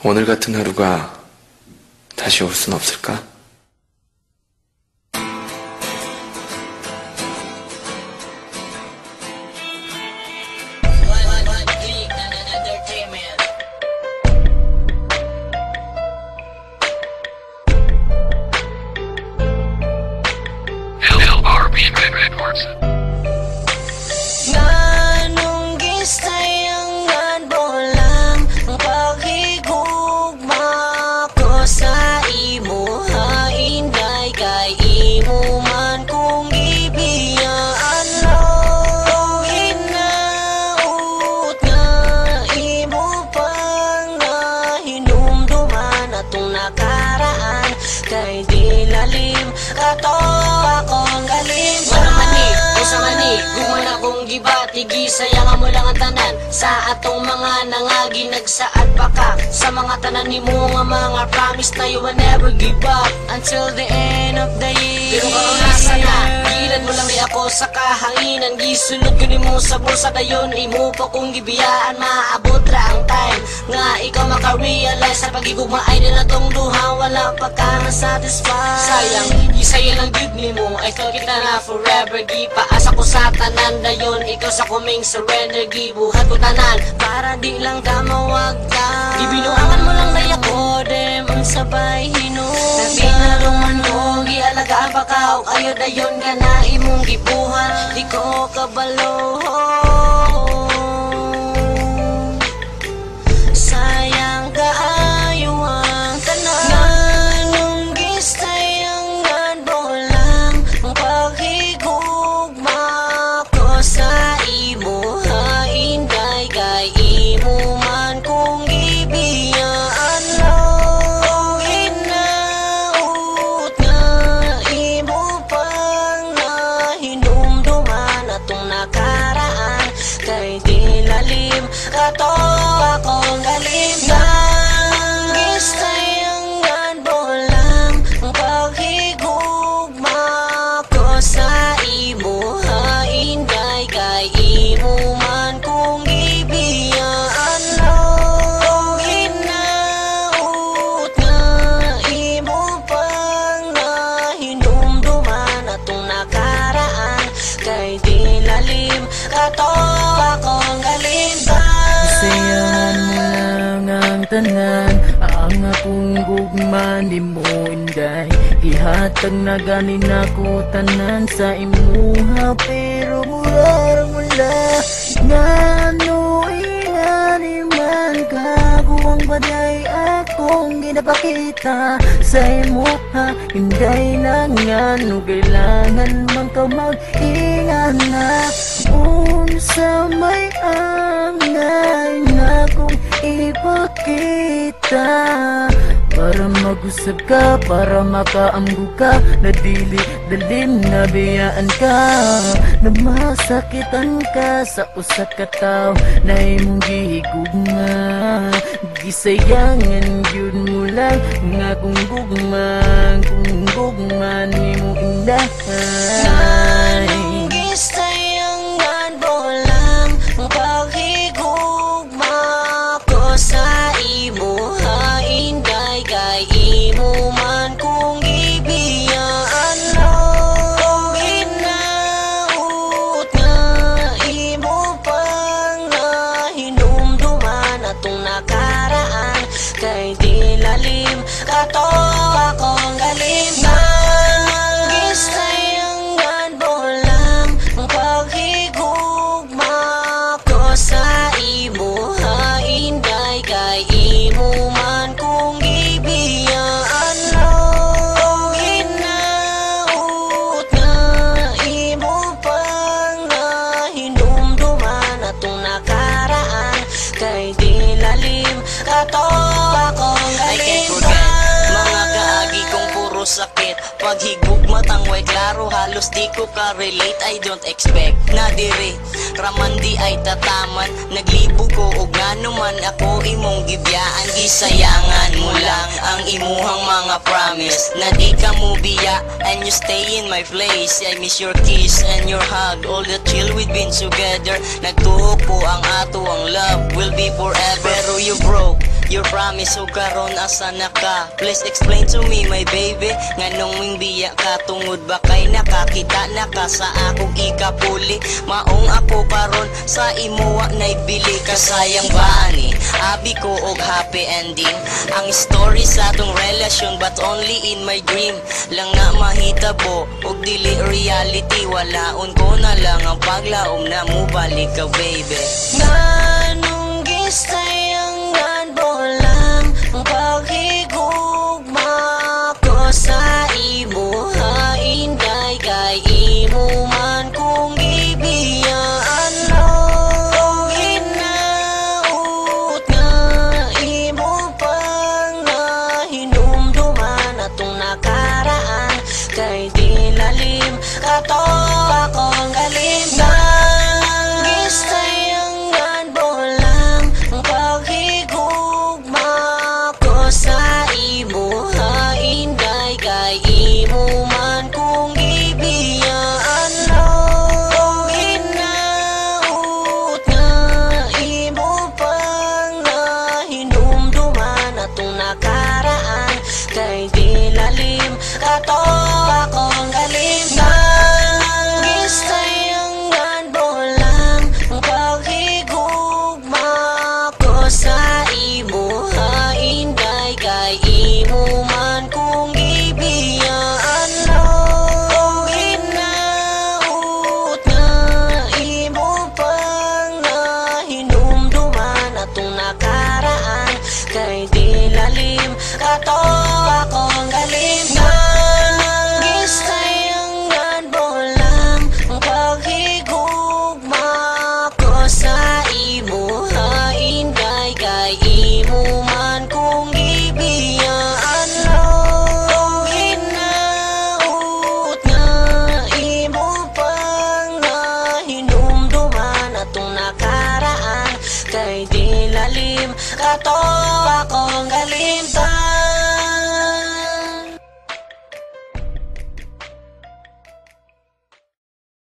오늘 같은 하루가 다시 올 순 없을까? Nganong gisayangan bolang ang paghigugma ko sa imo hainday kay imo man kung gibiyaan lang hinaut nga imo pang nahinumduman atong nakaraan kay di lalim kato akong galing Guman akong gibati, gisayang mo lang ang tanan sa atong mga nangagi nagsaad pa ka sa mga tanan ni mo nga mga promise na you will never give up until the end of the year. Pero karong nasa na, gilad mo lang ni ako sa kahanginan, gisunod ko ni mo sa bulsa dayon imo pa kung gibiyaan maabot ra ang time nga ikaw maka-realize sa pagigugma ay na tong duha wala pa ka na satisfied. Sayang, gisaya lang good ni mo ay kita na forever gipaasa ko sa tanan dayon ikaw sa kuming surrender gibuhat ko tanan para di lang ka mawag ka ibinuangan mo lang daya ko dem ang sabay hino sabi na ruman mo gialagaan pa ka o ayo dayon ka na imong gibuhat di ko kabalo sayang kaayo ang tanan nganong gisayangan bolang ang paghigugma sa imo hainday kay imo man kung gibiyaan lang hinaut nga imo pang nahinumduman atong nakaraan kay di lalim kato akong galim gisayangan bolang ang paghigugma ko sa imo hainday kay imo man kung gibiyaan lang hinaut nga imo pang nahinumduman atong nakaraan kay di lalim kato akong galing Sayangan mo lang ang tanan ang akong gugma di mo inday ihatag na ganin ako tanan sa imuha pero mura ngano ingani man kaguwang baday akong ginapakita sa imuha inday lang ngano kailangan man ka mag-ingan na unsa may angay na kung ipakita para mag-usap ka, para makaamgo ka na dili dalim na biyaan ka na masakitan ka sa usat ka tao na imong gihigugma gisayangan yun mo lang nga kung gugma ni mo indahay gisayangan bolang ang paghigugma ko sa imo hainday kay imo man kung gibiyaan lang hinaut nga imo pang nahinumduman atong nakaraan kay di lalim kato akong galim gisayangan bolang ang paghigugma ko sa imo hainday kay imo man kung gibiyaan lang hinaut nga imo pang nahinumduman atong nakaraan kay di lalim kato akong galing mga kaagi kong puro sakit paghigugma tangway klaro halos di ko ka-relate I don't expect na diri raman di ay tataman naglibo ko og ngano man ako imong gibiyaan gisayangan mo lang ang imuhang mga promise na di ka mo biya and you stay in my place I miss your kiss and your hug all the chill we've been together nagtuo ko ang ato ang love will be forever pero you broke Your promise o karon asa na ka? Please explain to me my baby. Nganong wing biya ka tungod ba kay nakakita na ka sa akong ikapuli? Maong ako karon sa imuwa naibili ka sayang ba ani? Abi ko og happy ending. Ang story sa atong relasyon but only in my dream lang na mahitabo og dili reality. Walaon ko na lang ang paglaom na mo balik ka baby. Nganong gisayangan mo lang ang paghigugma ko sa imo ha inday kay imo man kung ibiyaan mo hinaut nga imo pang nahinumduman atong nakaraan kay di lalim kato akong galim na gisayangan mo lang ang paghigugma ko sa imo ha inday kay imo man kung ibiyaan mo hinaut nga imo pang nahinumduman atong nakaraan kay di lalim kato akong galim na gisayangan mo lang ang paghigugma ko sa imo ha inday kay imo man kung ibiyaan mo hinaut nga imo pang nahinumduman atong nakaraan kay di lalim kato akong galim na gisayangan mo lang ang paghigugma ko sa imo ha inday kay imo man kung ibiyaan mo hinaut nga imo pang nahinumduman atong nakaraan kay di lalim kato